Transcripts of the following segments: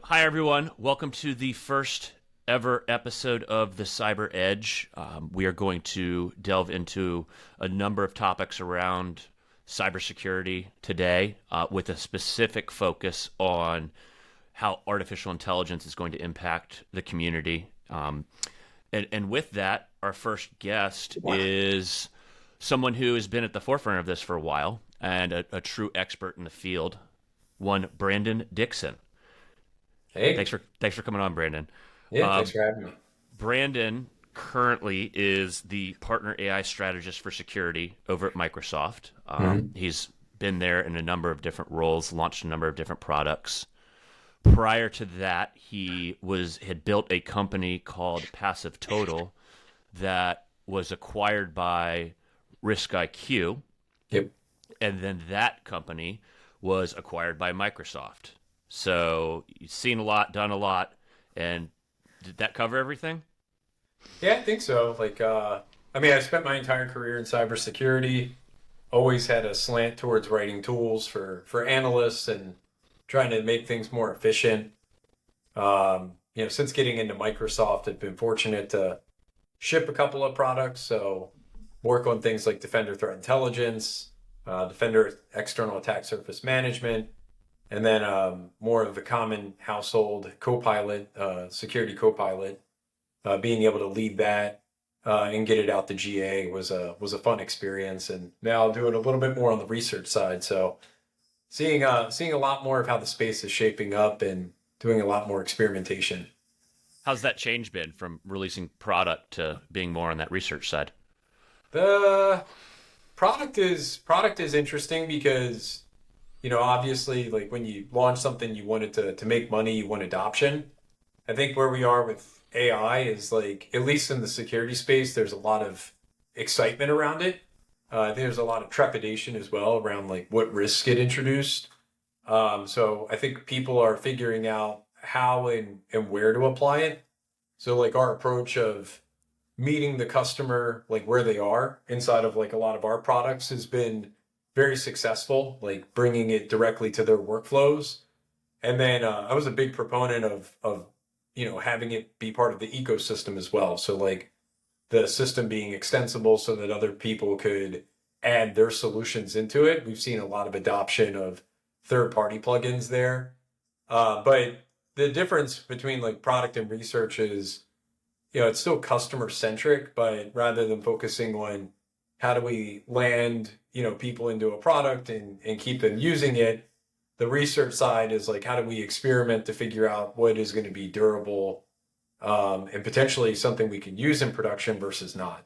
Hi, everyone. Welcome to the first ever episode of the CyberEdge. We are going to delve into a number of topics around cybersecurity today with a specific focus on how artificial intelligence is going to impact the community. And with that, our first guest is someone who has been at the forefront of this for a while and a true expert in the field, one Brandon Dixon. Hey, Thanks for coming on, Brandon. yeah, thanks for having me. Brandon currently is the partner AI strategist for security over at Microsoft. He's been there in a number of different roles, launched a number of different products. Prior to that, had built a company called Passive Total that was acquired by Risk IQ, Yep. and then that company was acquired by Microsoft. So you've seen a lot, done a lot, and did that cover everything? Yeah, I think so. I spent my entire career in cybersecurity, always had a slant towards writing tools for analysts and trying to make things more efficient. Since getting into Microsoft, I've been fortunate to ship a couple of products. So work on things like Defender Threat Intelligence, Defender External Attack Surface Management, and then more of the common household Copilot, security Copilot, being able to lead that and get it out to GA was a fun experience. And now doing a little bit more on the research side, so seeing a lot more of how the space is shaping up and doing a lot more experimentation. How's that change been from releasing product to being more on that research side? The product is interesting because obviously, like when you launch something, you want it to make money, you want adoption. I think where we are with AI is like, at least in the security space, there's a lot of excitement around it. I think there's a lot of trepidation as well around like what risks get introduced. So I think people are figuring out how and where to apply it. So like our approach of meeting the customer like where they are inside of like a lot of our products has been very successful, like bringing it directly to their workflows. And then I was a big proponent of having it be part of the ecosystem as well. So like the system being extensible so that other people could add their solutions into it. We've seen a lot of adoption of third-party plugins there. But the difference between like product and research is, it's still customer centric, but rather than focusing on how do we land, people into a product and keep them using it, the research side is like, how do we experiment to figure out what is going to be durable and potentially something we can use in production versus not.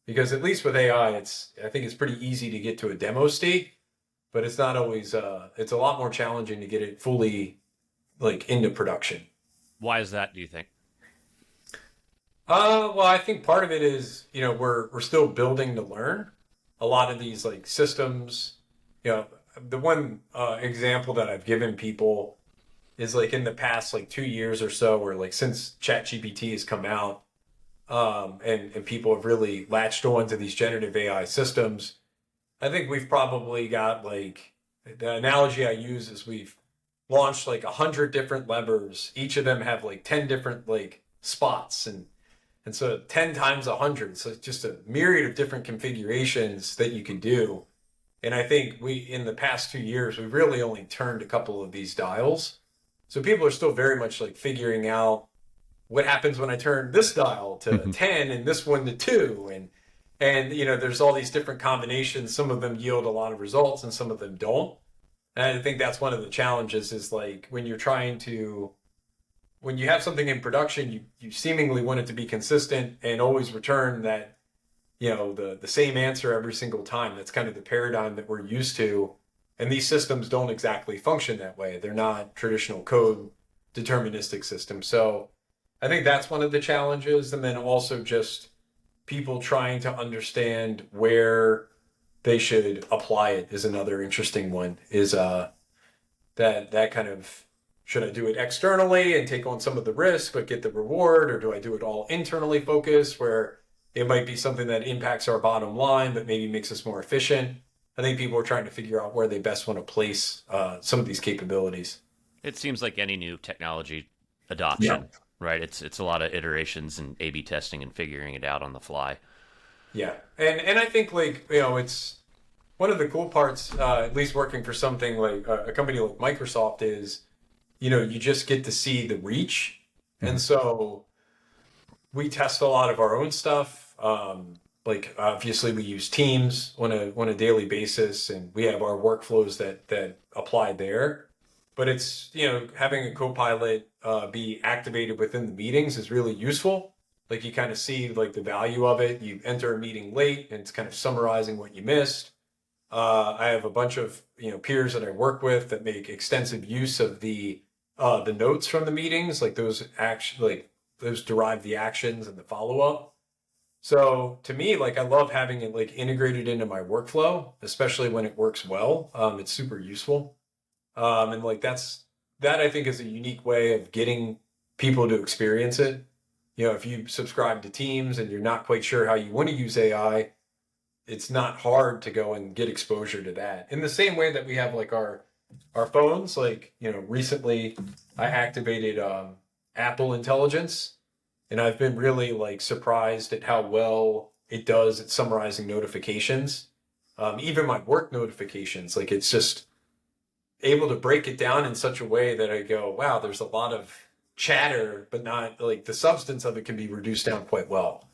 Because at least with AI, I think it's pretty easy to get to a demo state, but it's not always, it's a lot more challenging to get it fully like into production. Why is that, do you think? Well, I think part of it is, we're still building to learn. A lot of these like systems, the one example that I've given people is like in the past like 2 years or so, or like since ChatGPT has come out, and people have really latched on to these generative AI systems. I think we've probably got like, the analogy I use is we've launched like 100 different levers. Each of them have like 10 different like spots, and so 10 times 100. So it's just a myriad of different configurations that you can do. And I think in the past 2 years, we've really only turned a couple of these dials. So people are still very much like figuring out what happens when I turn this dial to 10 and this one to 2. And there's all these different combinations. Some of them yield a lot of results and some of them don't. And I think that's one of the challenges is like when you have something in production, you seemingly want it to be consistent and always return that, the same answer every single time. That's kind of the paradigm that we're used to. And these systems don't exactly function that way. They're not traditional code deterministic systems. So I think that's one of the challenges. And then also just people trying to understand where they should apply it is another interesting one, is that kind of, should I do it externally and take on some of the risk but get the reward, or do I do it all internally focused where it might be something that impacts our bottom line but maybe makes us more efficient? I think people are trying to figure out where they best want to place some of these capabilities. It seems like any new technology Yeah. adoption, right? It's a lot of iterations and A/B testing and figuring it out on the fly. Yeah. And I think like, it's one of the cool parts, at least working for something like a company like Microsoft is, you just get to see the reach. And so we test a lot of our own stuff. Like obviously we use Teams on a daily basis, and we have our workflows that apply there. But it's having a co-pilot be activated within the meetings is really useful. Like you kind of see like the value of it. You enter a meeting late, and it's kind of summarizing what you missed. I have a bunch of peers that I work with that make extensive use of the notes from the meetings, like those derive the actions and the follow up. So to me, like I love having it like integrated into my workflow, especially when it works well. It's super useful, and like that I think is a unique way of getting people to experience it. If you subscribe to Teams and you're not quite sure how you want to use AI, it's not hard to go and get exposure to that. In the same way that we have like our phones, like recently I activated Apple Intelligence, and I've been really like surprised at how well it does at summarizing notifications. Even my work notifications, like it's just able to break it down in such a way that I go, wow, there's a lot of chatter, but not like the substance of it can be reduced down quite well.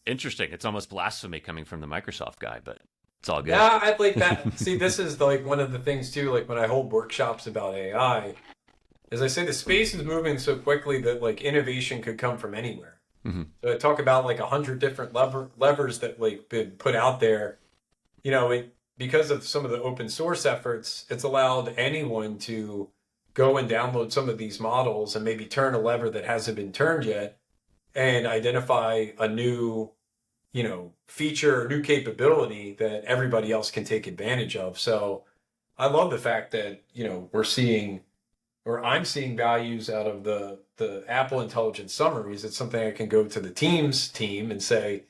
Interesting. It's almost blasphemy coming from the Microsoft guy, but it's all good. Yeah, I'd like that. See, this is like one of the things too, like when I hold workshops about AI, as I say, the space is moving so quickly that like innovation could come from anywhere. Hmm. So I talk about like 100 different levers that like been put out there. Because of some of the open source efforts, it's allowed anyone to go and download some of these models and maybe turn a lever that hasn't been turned yet and identify a new feature, new capability that everybody else can take advantage of. So I love the fact that, we're seeing, or I'm seeing values out of the Apple Intelligence summaries. It's something I can go to the Teams team and say,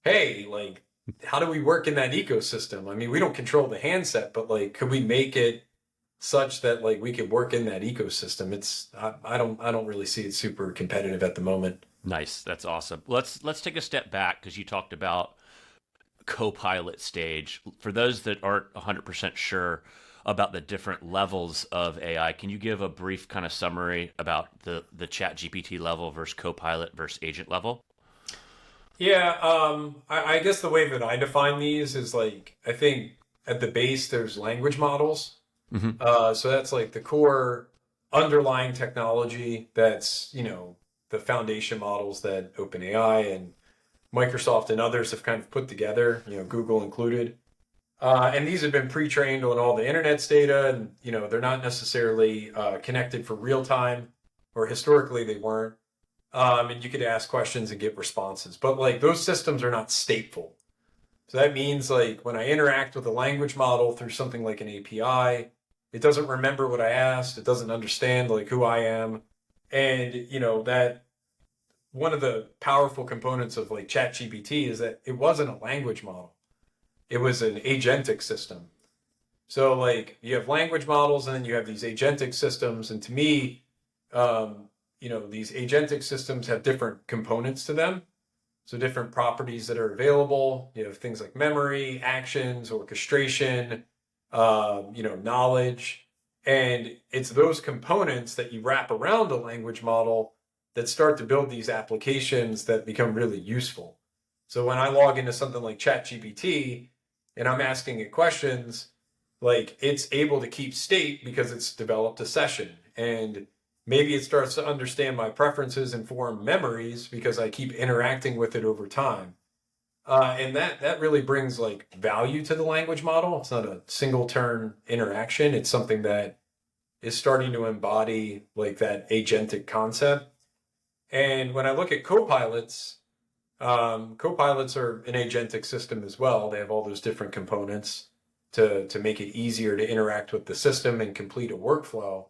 hey, like, how do we work in that ecosystem? I mean, we don't control the handset, but like, could we make it such that like we could work in that ecosystem? I don't really see it super competitive at the moment. Nice. That's awesome. Let's take a step back because you talked about co-pilot stage. For those that aren't 100% sure about the different levels of AI, can you give a brief kind of summary about the chat GPT level versus co-pilot versus agent level? Yeah, I guess the way that I define these is like I think at the base there's language models. Hmm. So that's like the core underlying technology that's the foundation models that OpenAI and Microsoft and others have kind of put together, Google included. And these have been pre-trained on all the internet's data, and they're not necessarily connected for real time, or historically they weren't. And you could ask questions and get responses, but like those systems are not stateful. So that means like when I interact with a language model through something like an API, it doesn't remember what I asked. It doesn't understand like who I am, and that one of the powerful components of like ChatGPT is that it wasn't a language model. It was an agentic system. So like you have language models and then you have these agentic systems. And to me, these agentic systems have different components to them. So different properties that are available. You have things like memory, actions, orchestration, knowledge. And it's those components that you wrap around a language model that start to build these applications that become really useful. So when I log into something like ChatGPT and I'm asking it questions, like it's able to keep state because it's developed a session. And maybe it starts to understand my preferences and form memories because I keep interacting with it over time. And that really brings like value to the language model. It's not a single turn interaction. It's something that is starting to embody like that agentic concept. And when I look at copilots, copilots are an agentic system as well. They have all those different components to make it easier to interact with the system and complete a workflow.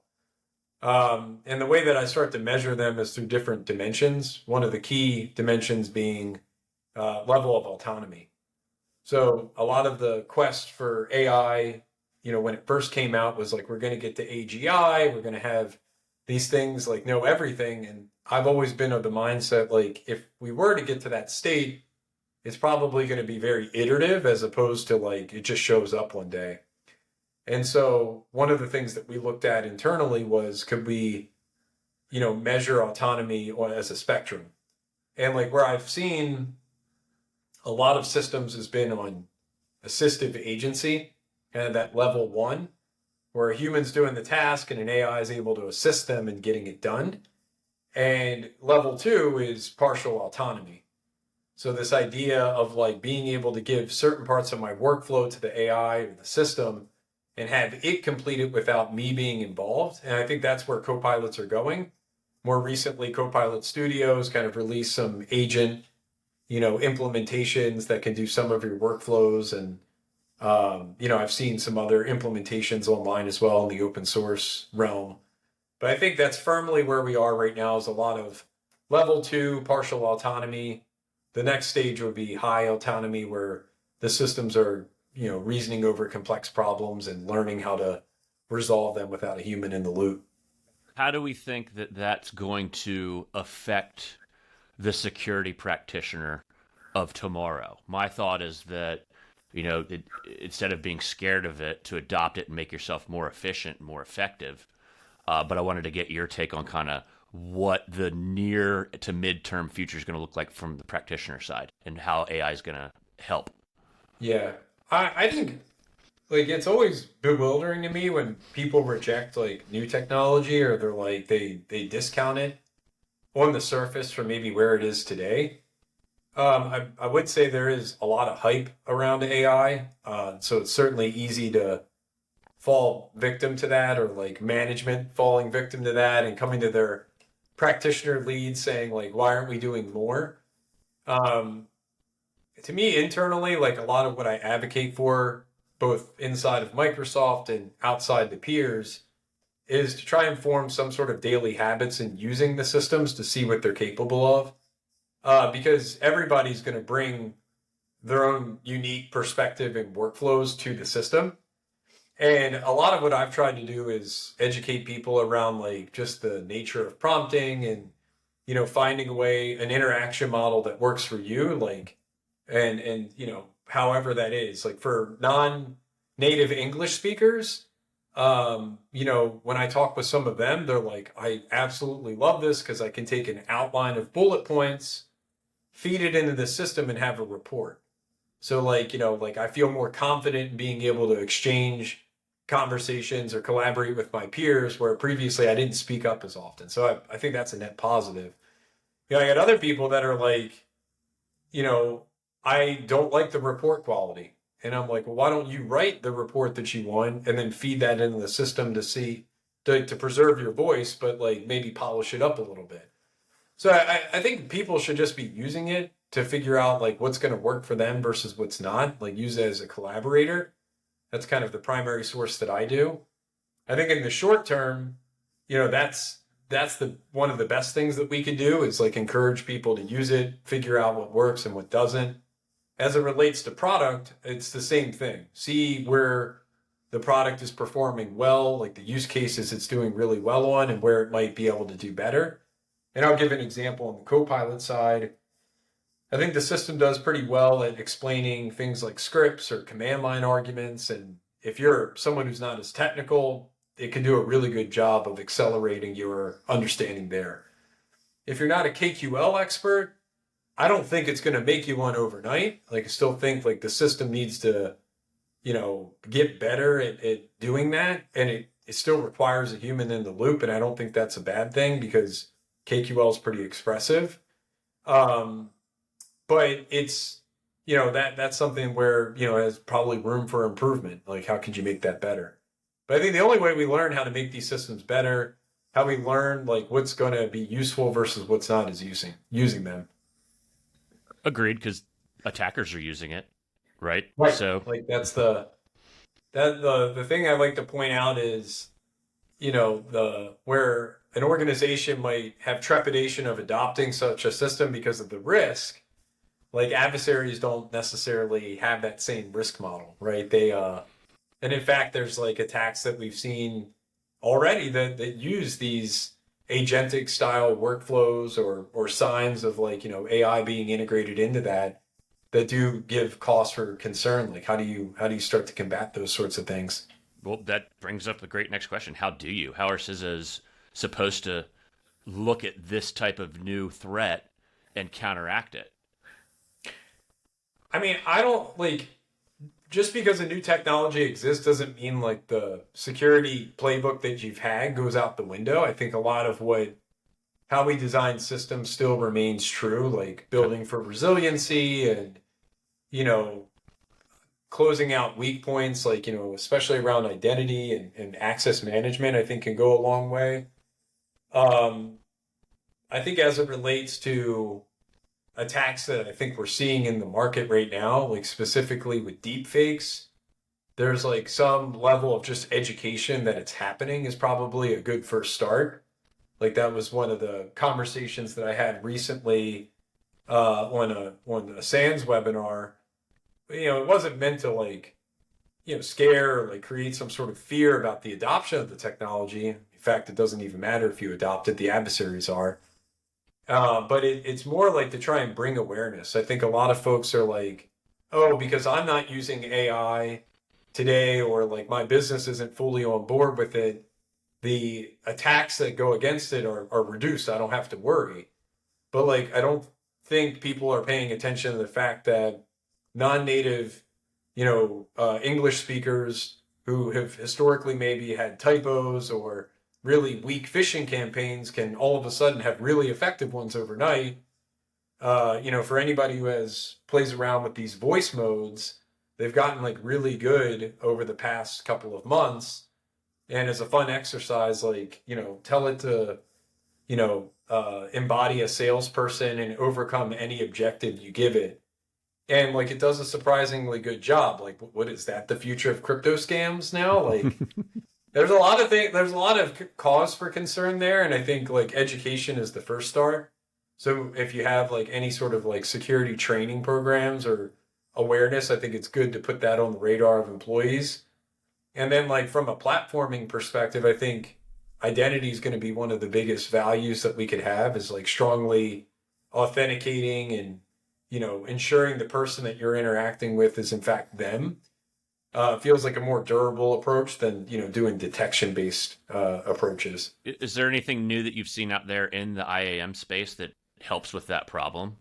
And the way that I start to measure them is through different dimensions. One of the key dimensions being level of autonomy. So a lot of the quest for AI when it first came out was like, we're going to get to AGI, we're going to have these things like know everything. And I've always been of the mindset, like, if we were to get to that state, it's probably going to be very iterative as opposed to like it just shows up one day. And so one of the things that we looked at internally was, could we, measure autonomy as a spectrum? And like where I've seen a lot of systems has been on assistive agency, kind of that level one, where a human's doing the task and an AI is able to assist them in getting it done. And level two is partial autonomy. So this idea of like being able to give certain parts of my workflow to the AI or the system and have it complete it without me being involved. And I think that's where copilots are going. More recently, Copilot Studios kind of released some agent, implementations that can do some of your workflows. And, I've seen some other implementations online as well in the open source realm. But I think that's firmly where we are right now, is a lot of level two partial autonomy. The next stage would be high autonomy, where the systems are, reasoning over complex problems and learning how to resolve them without a human in the loop. How do we think that that's going to affect the security practitioner of tomorrow? My thought is that, instead of being scared of it, to adopt it and make yourself more efficient and more effective. But I wanted to get your take on kind of what the near to midterm future is going to look like from the practitioner side, and how AI is going to help. Yeah. I think like it's always bewildering to me when people reject like new technology, or they're like they discount it on the surface for maybe where it is today. I would say there is a lot of hype around AI, so it's certainly easy to fall victim to that, or like management falling victim to that and coming to their practitioner lead saying like, why aren't we doing more? Um, to me, internally, like a lot of what I advocate for, both inside of Microsoft and outside the peers, is to try and form some sort of daily habits in using the systems to see what they're capable of. Because everybody's going to bring their own unique perspective and workflows to the system. And a lot of what I've tried to do is educate people around like just the nature of prompting and, finding a way, an interaction model that works for you, like, and, however that is. Like for non-native English speakers, when I talk with some of them, they're like, I absolutely love this because I can take an outline of bullet points, feed it into the system, and have a report. So like, like I feel more confident in being able to exchange conversations or collaborate with my peers, where previously I didn't speak up as often. So I think that's a net positive. I got other people that are like, you know, I don't like the report quality. And I'm like, well, why don't you write the report that you want and then feed that into the system to see, to preserve your voice, but like maybe polish it up a little bit. So I think people should just be using it to figure out like what's going to work for them versus what's not. Like use it as a collaborator. That's kind of the primary source that I do. I think in the short term, that's the one of the best things that we can do is like encourage people to use it, figure out what works and what doesn't. As it relates to product, it's the same thing. See where the product is performing well, like the use cases it's doing really well on, and where it might be able to do better. And I'll give an example on the Copilot side. I think the system does pretty well at explaining things like scripts or command line arguments. And if you're someone who's not as technical, it can do a really good job of accelerating your understanding there. If you're not a KQL expert, I don't think it's going to make you one overnight. Like I still think like the system needs to, get better at doing that. And it still requires a human in the loop. And I don't think that's a bad thing because KQL is pretty expressive. But it's, that's something where, has probably room for improvement. Like how could you make that better? But I think the only way we learn how to make these systems better, how we learn like what's going to be useful versus what's not, is using them. Agreed, because attackers are using it, right? Right. So Like that's the thing I like to point out is, the where an organization might have trepidation of adopting such a system because of the risk, like adversaries don't necessarily have that same risk model, right? And in fact, there's like attacks that we've seen already that use these agentic style workflows or signs of like, AI being integrated into that do give cause for concern. Like how do you start to combat those sorts of things? Well, that brings up the great next question. How do you? How are CISOs supposed to look at this type of new threat and counteract it? I mean, I don't like just because a new technology exists doesn't mean like the security playbook that you've had goes out the window. I think a lot of what how we design systems still remains true, like Okay. building for resiliency and you know closing out weak points, like especially around identity and access management. I think can go a long way. Um, I think as it relates to attacks that I think we're seeing in the market right now, like specifically with deep fakes, there's like some level of just education that it's happening is probably a good first start. Like that was one of the conversations that I had recently on a SANS webinar. It wasn't meant to like scare or like create some sort of fear about the adoption of the technology. In fact, it doesn't even matter if you adopt it; the adversaries are. But it's more like to try and bring awareness. I think a lot of folks are like, oh, because I'm not using AI today, or like my business isn't fully on board with it, the attacks that go against it are reduced. I don't have to worry. But like, I don't think people are paying attention to the fact that non-native, English speakers who have historically maybe had typos or really weak phishing campaigns can all of a sudden have really effective ones overnight. For anybody who has plays around with these voice modes, they've gotten like really good over the past couple of months. And as a fun exercise, like, tell it to, embody a salesperson and overcome any objective you give it. And like it does a surprisingly good job. Like, what is that? The future of crypto scams now? Like, there's a lot of things. There's a lot of cause for concern there, and I think like education is the first start. So if you have like any sort of like security training programs or awareness, I think it's good to put that on the radar of employees. And then like from a platforming perspective, I think identity is going to be one of the biggest values that we could have is like strongly authenticating and ensuring the person that you're interacting with is in fact them. Feels like a more durable approach than doing detection based approaches. Is there anything new that you've seen out there in the IAM space that helps with that problem,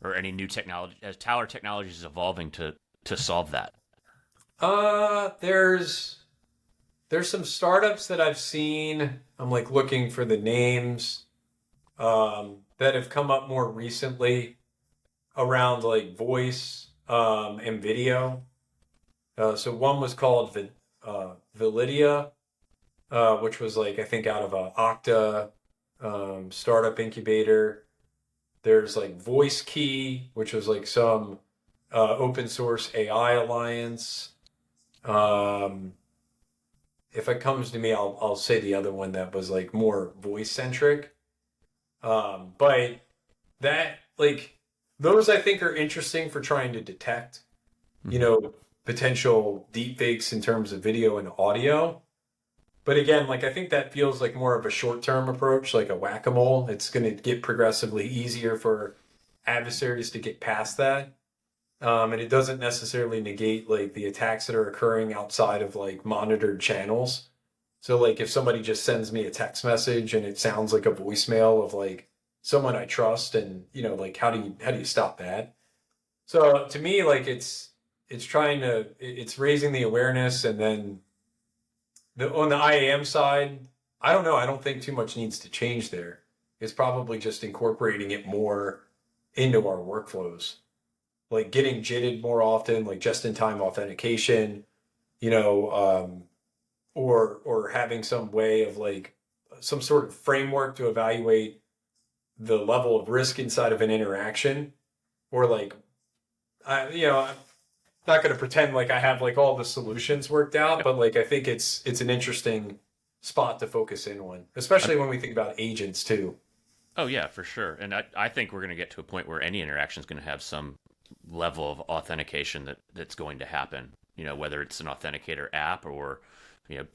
or any new technology as Tower Technologies is evolving to solve that? There's some startups that I've seen. I'm like looking for the names that have come up more recently around like voice and video. So one was called Validia, which was like I think out of a Okta startup incubator. There's like Voice Key, which was like some open source AI alliance. Um, if it comes to me, I'll say the other one that was like more voice centric. But that like those I think are interesting for trying to detect, you Mm-hmm. know, potential deepfakes in terms of video and audio. But again, like I think that feels like more of a short-term approach, like a whack-a-mole. It's going to get progressively easier for adversaries to get past that. And it doesn't necessarily negate like the attacks that are occurring outside of like monitored channels. So like if somebody just sends me a text message and it sounds like a voicemail of like someone I trust and like how do you stop that? So to me like it's trying to it's raising the awareness and then on the IAM side, I don't know. I don't think too much needs to change there. It's probably just incorporating it more into our workflows, like getting JITted more often, like just-in-time authentication, you know, or having some way of like some sort of framework to evaluate the level of risk inside of an interaction, or like I'm not going to pretend like I have like all the solutions worked out, but like I think it's an interesting spot to focus in on, especially when we think about agents too. Oh yeah, for sure. And I think we're going to get to a point where any interaction is going to have some level of authentication that's going to happen. whether it's an authenticator app or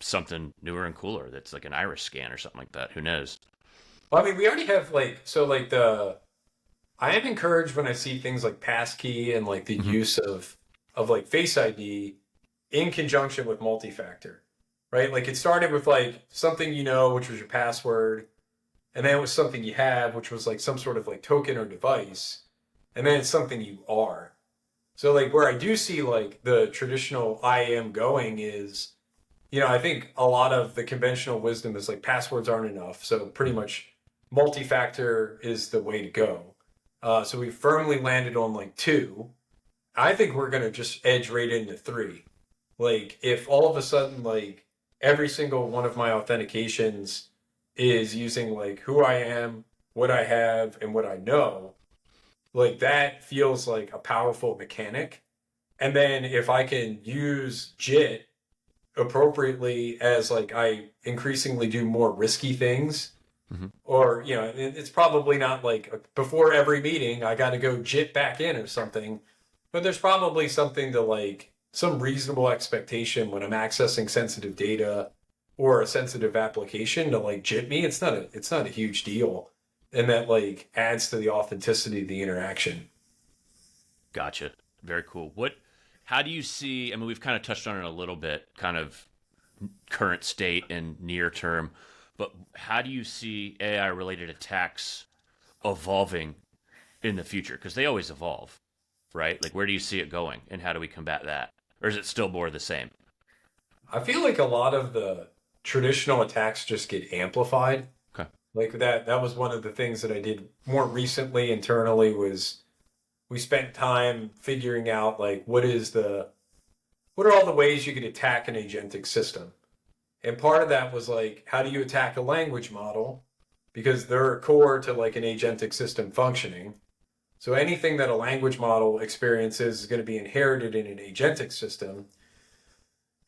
something newer and cooler that's like an iris scan or something like that. Who knows? Well, I mean, we already have the I am encouraged when I see things like passkey and like the Hmm. use of like Face ID in conjunction with multi-factor, right? Like it started with like something which was your password, and then it was something you have, which was like some sort of like token or device, and then it's something you are. So like where I do see like the traditional IAM going is, I think a lot of the conventional wisdom is like passwords aren't enough, so pretty much multi-factor is the way to go. So we firmly landed on like two. I think we're gonna just edge right into three. Like if all of a sudden like every single one of my authentications is using like who I am, what I have, and what I know, like that feels like a powerful mechanic. And then if I can use JIT appropriately as like I increasingly do more risky things, Hmm. or it's probably not like before every meeting I got to go JIT back in or something, but there's probably something to like some reasonable expectation when I'm accessing sensitive data or a sensitive application to like JIT me. It's not a huge deal, and that like adds to the authenticity of the interaction. Gotcha. Very cool. How do you see? I mean, we've kind of touched on it a little bit, kind of current state and near term, but how do you see AI related attacks evolving in the future? Because they always evolve, right? Like, where do you see it going, and how do we combat that? Or is it still more of the same? I feel like a lot of the traditional attacks just get amplified. Okay. Like that was one of the things that I did more recently internally was we spent time figuring out like what are all the ways you could attack an agentic system. And part of that was like how do you attack a language model, because they're core to like an agentic system functioning. So anything that a language model experiences is going to be inherited in an agentic system.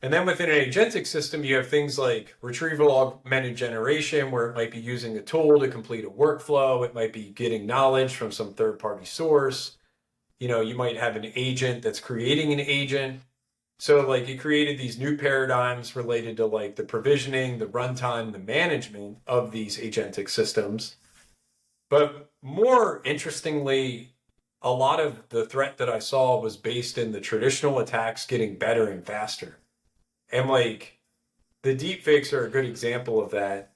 And then within an agentic system, you have things like retrieval augmented generation, where it might be using a tool to complete a workflow. It might be getting knowledge from some third party source. You might have an agent that's creating an agent. So like it created these new paradigms related to like the provisioning, the runtime, the management of these agentic systems. But more interestingly, a lot of the threat that I saw was based in the traditional attacks getting better and faster. And like the deep fakes are a good example of that.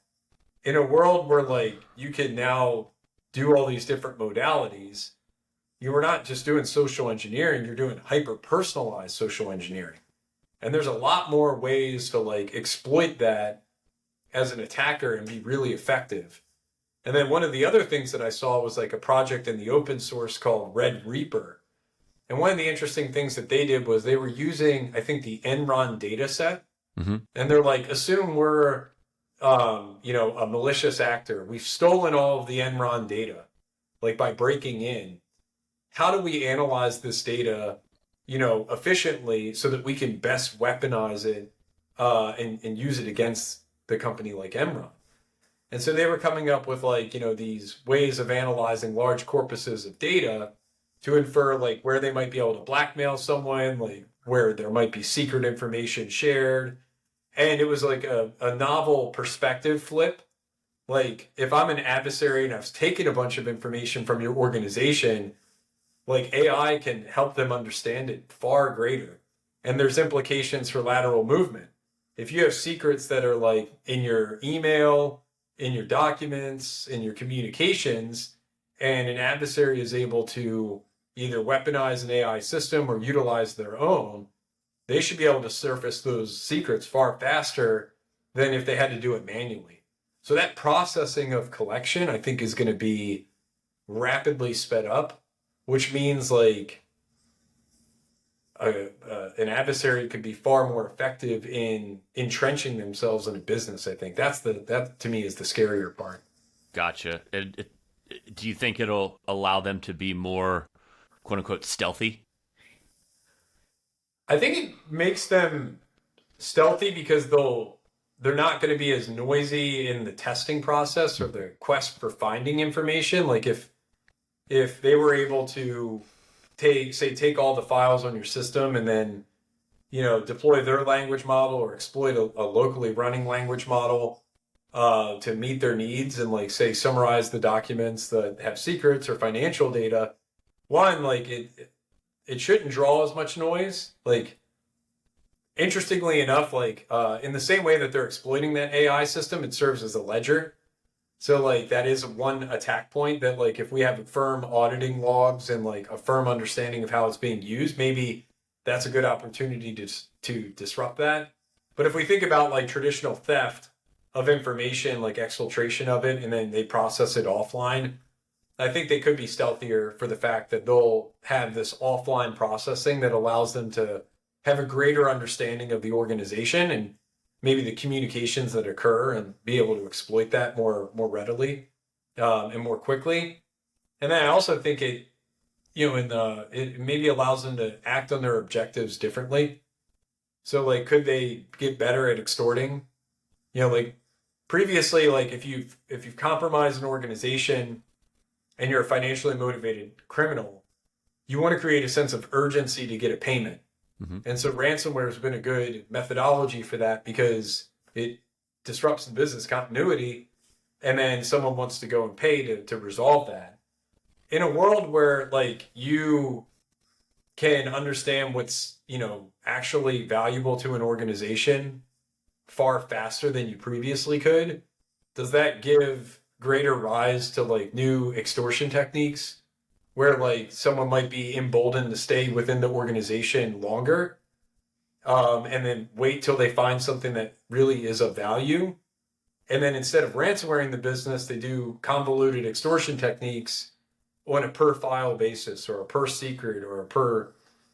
In a world where like you can now do all these different modalities, you are not just doing social engineering, you're doing hyper personalized social engineering. And there's a lot more ways to like exploit that as an attacker and be really effective. And then one of the other things that I saw was like a project in the open source called Red Reaper. And one of the interesting things that they did was they were using, I think, the Enron data set. Mm-hmm. And they're like, assume we're, a malicious actor. We've stolen all of the Enron data, like by breaking in. How do we analyze this data, efficiently so that we can best weaponize it and use it against the company like Enron? And so they were coming up with like, these ways of analyzing large corpuses of data to infer like where they might be able to blackmail someone, like where there might be secret information shared. And it was like a novel perspective flip. Like if I'm an adversary and I've taken a bunch of information from your organization, like AI can help them understand it far greater. And there's implications for lateral movement. If you have secrets that are like in your email, in your documents, in your communications, and an adversary is able to either weaponize an AI system or utilize their own, they should be able to surface those secrets far faster than if they had to do it manually. So that processing of collection, I think, is going to be rapidly sped up, which means like an adversary could be far more effective in entrenching themselves in a business. I think that to me is the scarier part. Gotcha. Do you think it'll allow them to be more, quote unquote, stealthy? I think it makes them stealthy because they're not going to be as noisy in the testing process or the quest for finding information. Like if they were able to take all the files on your system and then deploy their language model or exploit a locally running language model to meet their needs and like say summarize the documents that have secrets or financial data. One, like it shouldn't draw as much noise. Like interestingly enough, like in the same way that they're exploiting that AI system, it serves as a ledger. So like that is one attack point that like if we have firm auditing logs and like a firm understanding of how it's being used, maybe that's a good opportunity to disrupt that. But if we think about like traditional theft of information, like exfiltration of it, and then they process it offline, I think they could be stealthier for the fact that they'll have this offline processing that allows them to have a greater understanding of the organization and maybe the communications that occur and be able to exploit that more readily and more quickly. And then I also think it maybe allows them to act on their objectives differently. So like, could they get better at extorting? Like previously, like if you've compromised an organization and you're a financially motivated criminal, you want to create a sense of urgency to get a payment. Mm-hmm. And so ransomware has been a good methodology for that because it disrupts the business continuity and then someone wants to go and pay to resolve that. In a world where like you can understand what's, actually valuable to an organization far faster than you previously could, does that give greater rise to like new extortion techniques where like someone might be emboldened to stay within the organization longer and then wait till they find something that really is of value. And then instead of ransomwaring the business, they do convoluted extortion techniques on a per file basis or a per secret or a per,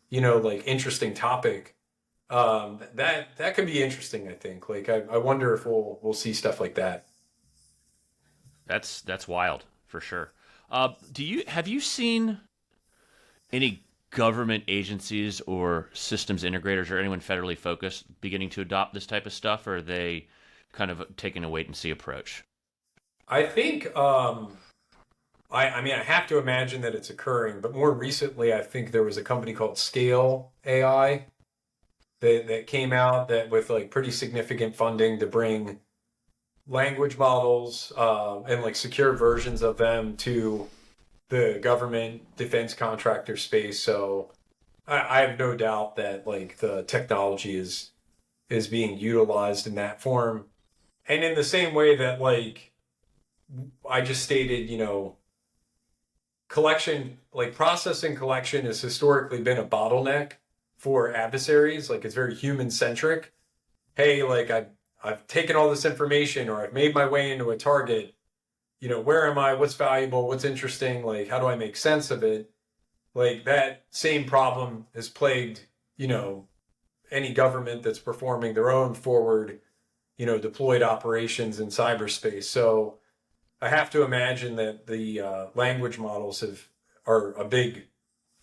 like interesting topic. That could be interesting, I think. Like I wonder if we'll see stuff like that. That's wild for sure. Have you seen any government agencies or systems integrators or anyone federally focused beginning to adopt this type of stuff, or are they kind of taking a wait and see approach? I think I mean I have to imagine that it's occurring, but more recently I think there was a company called Scale AI that came out that with like pretty significant funding to bring language models and like secure versions of them to the government defense contractor space. So I have no doubt that like the technology is being utilized in that form. And in the same way that like I just stated, collection, like processing collection has historically been a bottleneck for adversaries. Like it's very human centric. Hey, like I've taken all this information or I've made my way into a target. Where am I? What's valuable? What's interesting? Like, how do I make sense of it? Like that same problem has plagued, any government that's performing their own forward, deployed operations in cyberspace. So I have to imagine that the language models are a big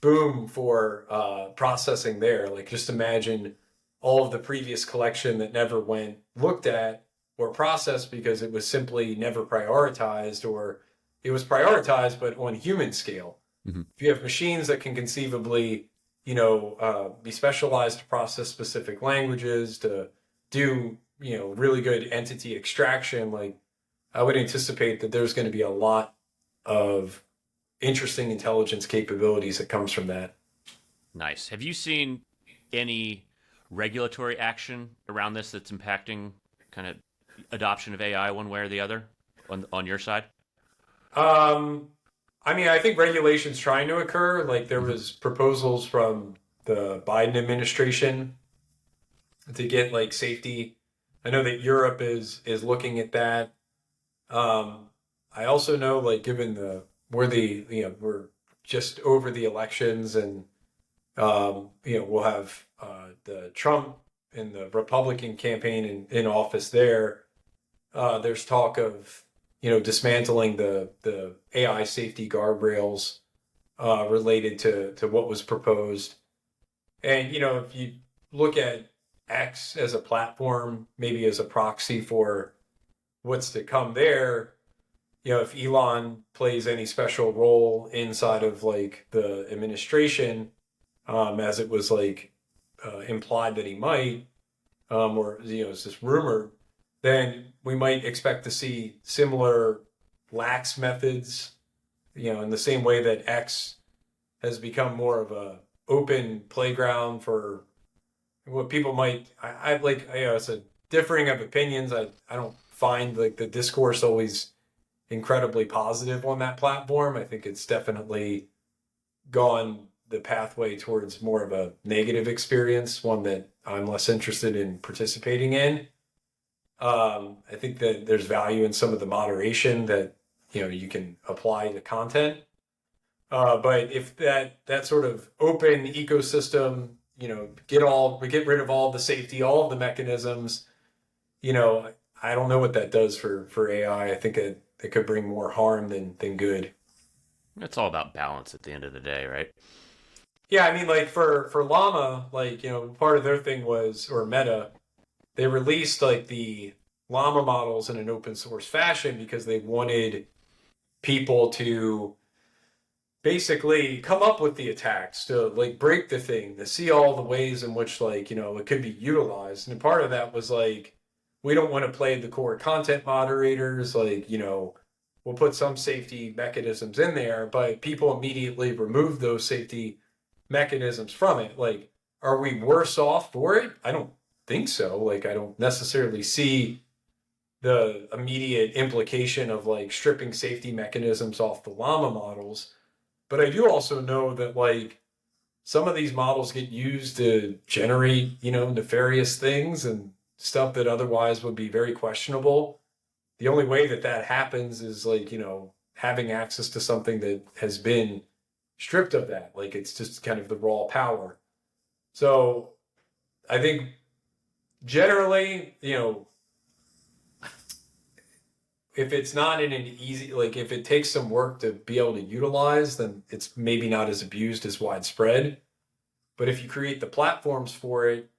boom for processing there. Like just imagine all of the previous collection that never went looked at or processed because it was simply never prioritized, or it was prioritized but on human scale. Mm-hmm. If you have machines that can conceivably, be specialized to process specific languages, to do, really good entity extraction, like I would anticipate that there's going to be a lot of interesting intelligence capabilities that comes from that. Nice. Have you seen any regulatory action around this that's impacting kind of adoption of AI one way or the other on your side? I mean, I think regulation's trying to occur. Like there was proposals from the Biden administration to get like safety. I know that Europe is looking at that. I also know like given we're just over the elections and we'll have the Trump and the Republican campaign in office there. There's talk of dismantling the AI safety guardrails related to what was proposed. And if you look at X as a platform, maybe as a proxy for what's to come there, if Elon plays any special role inside of like the administration, as it was like implied that he might, or it's just rumored, then we might expect to see similar lax methods, in the same way that X has become more of a open playground for what people might. I like. It's a differing of opinions. I don't find like the discourse always incredibly positive on that platform. I think it's definitely gone the pathway towards more of a negative experience, one that I'm less interested in participating in. I think that there's value in some of the moderation that you can apply to content. But if that sort of open ecosystem, we get rid of all the safety, all of the mechanisms, I don't know what that does for AI. I think it could bring more harm than good. It's all about balance at the end of the day, right? Yeah, I mean, like for Llama, part of their thing was, or Meta, they released like the Llama models in an open source fashion because they wanted people to basically come up with the attacks, to like break the thing, to see all the ways in which it could be utilized. And part of that was like, we don't want to play the core content moderators, we'll put some safety mechanisms in there, but people immediately remove those safety mechanisms from it. Like, are we worse off for it? I don't think so. Like, I don't necessarily see the immediate implication of like stripping safety mechanisms off the Llama models. But I do also know that like some of these models get used to generate, nefarious things and stuff that otherwise would be very questionable. The only way that happens is like, having access to something that has been stripped of that. Like it's just kind of the raw power. So I think generally, if it's not in an easy, like if it takes some work to be able to utilize, then it's maybe not as abused as widespread. But if you create the platforms for it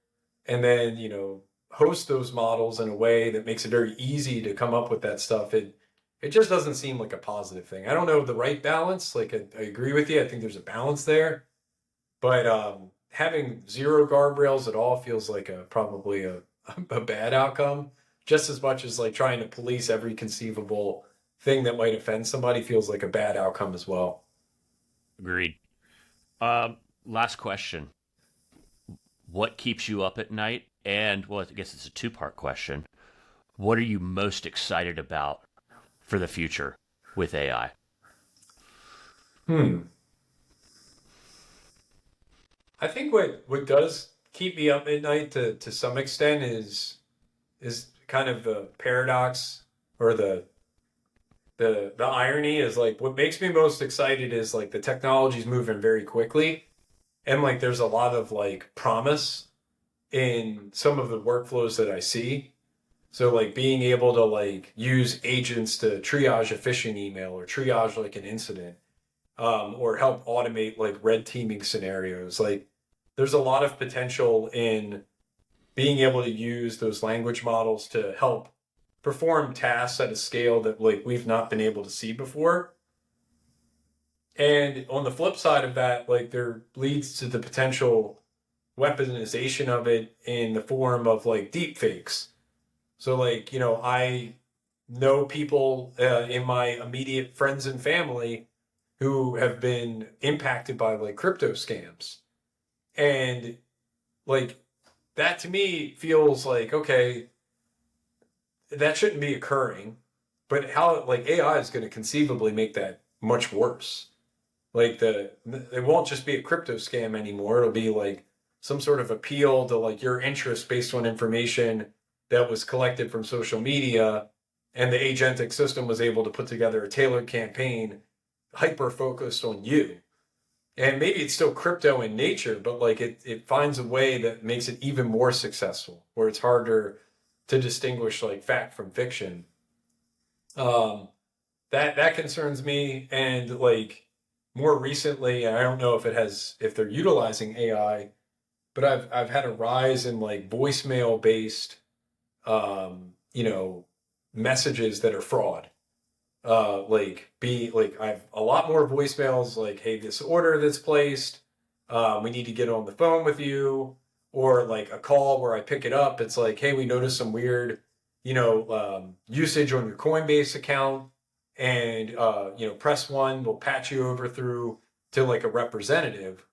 and then, host those models in a way that makes it very easy to come up with that stuff, it just doesn't seem like a positive thing. I don't know the right balance. Like I agree with you. I think there's a balance there. But having zero guardrails at all feels like probably a bad outcome. Just as much as like trying to police every conceivable thing that might offend somebody feels like a bad outcome as well. Agreed. Last question. What keeps you up at night? And, well, I guess it's a two-part question. What are you most excited about for the future with AI? I think what does keep me up at night to some extent is kind of the paradox, or the irony is like what makes me most excited is like the technology's moving very quickly, and like there's a lot of like promise in some of the workflows that I see. So like being able to like use agents to triage a phishing email or triage like an incident, or help automate like red teaming scenarios. Like there's a lot of potential in being able to use those language models to help perform tasks at a scale that like we've not been able to see before. And on the flip side of that, like there leads to the potential weaponization of it in the form of like deep fakes. So like, I know people in my immediate friends and family who have been impacted by like crypto scams. And like that to me feels like, okay, that shouldn't be occurring, but how like AI is going to conceivably make that much worse. Like it won't just be a crypto scam anymore. It'll be like some sort of appeal to like your interest based on information that was collected from social media, and the agentic system was able to put together a tailored campaign hyper focused on you. And maybe it's still crypto in nature, but like it finds a way that makes it even more successful, where it's harder to distinguish like fact from fiction. Um, that concerns me. And like more recently, I don't know if they're utilizing AI, but I've had a rise in like voicemail based, messages that are fraud. I have a lot more voicemails like, hey, this order that's placed, we need to get on the phone with you, or like a call where I pick it up. It's like, hey, we noticed some weird, usage on your Coinbase account, and press one, we'll patch you over through to like a representative.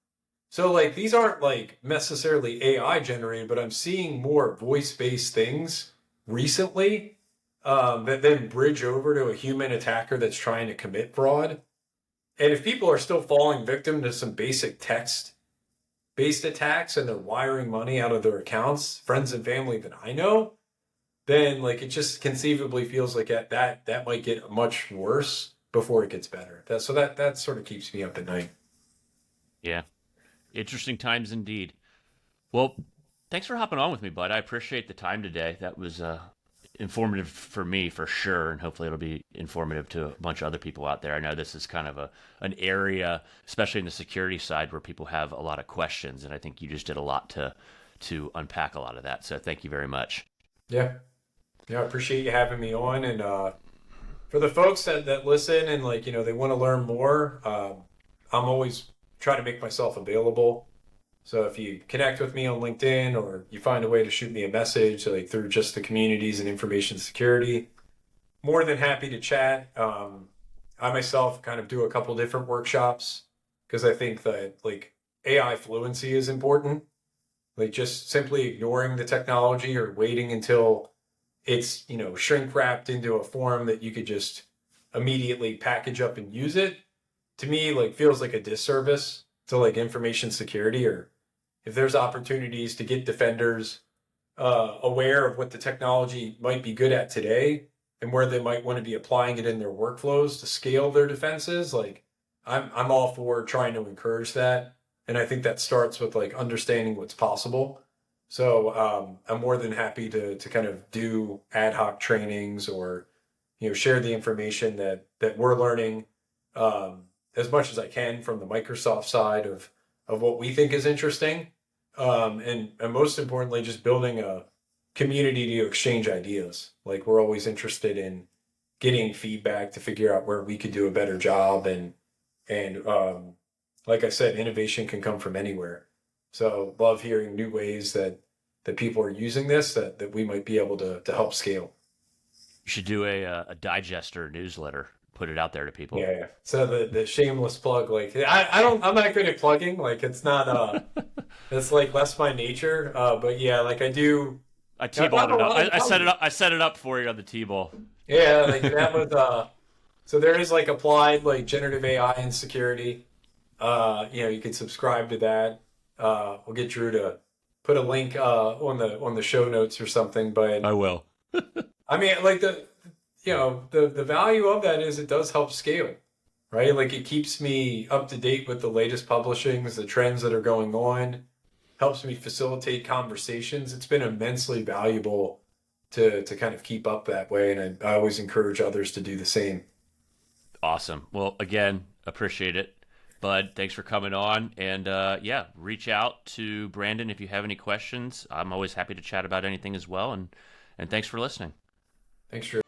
So like these aren't like necessarily AI generated, but I'm seeing more voice based things recently that then bridge over to a human attacker that's trying to commit fraud. And if people are still falling victim to some basic text based attacks and they're wiring money out of their accounts, friends and family that I know, then like it just conceivably feels like that might get much worse before it gets better. That sort of keeps me up at night. Yeah. Interesting times indeed. Well, thanks for hopping on with me, bud. I appreciate the time today. That was informative for me for sure, and hopefully it'll be informative to a bunch of other people out there. I know this is kind of an area, especially in the security side, where people have a lot of questions, and I think you just did a lot to unpack a lot of that. So thank you very much. Yeah. Yeah, I appreciate you having me on. And for the folks that listen and like, they want to learn more, I'm always trying to make myself available. So if you connect with me on LinkedIn, or you find a way to shoot me a message like through just the communities and information security, more than happy to chat. I myself kind of do a couple different workshops because I think that like AI fluency is important. Like just simply ignoring the technology or waiting until it's, shrink wrapped into a form that you could just immediately package up and use it, to me like feels like a disservice to like information security. Or if there's opportunities to get defenders aware of what the technology might be good at today and where they might want to be applying it in their workflows to scale their defenses, like I'm all for trying to encourage that. And I think that starts with like understanding what's possible. So I'm more than happy to kind of do ad hoc trainings, or share the information that we're learning, as much as I can from the Microsoft side of what we think is interesting, and most importantly, just building a community to exchange ideas. Like we're always interested in getting feedback to figure out where we could do a better job, and like I said, innovation can come from anywhere. So love hearing new ways that people are using this that we might be able to help scale. You should do a digester newsletter, put it out there to people. Yeah. So the shameless plug, like I'm not good at plugging. Like it's not it's like less my nature. But yeah, like I do. I T-balled it up. I set it up. I set it up for you on the T-ball. Yeah, like that was so there is like applied like generative AI and security. You can subscribe to that. We'll get Drew to put a link on the show notes or something. But I will. I mean, like the value of that is it does help scale, right? Like it keeps me up to date with the latest publishings, the trends that are going on, helps me facilitate conversations. It's been immensely valuable to kind of keep up that way, and I always encourage others to do the same. Awesome. Well, again, appreciate it. Bud, thanks for coming on. And yeah, reach out to Brandon if you have any questions. I'm always happy to chat about anything as well. And thanks for listening. Thanks, Drew.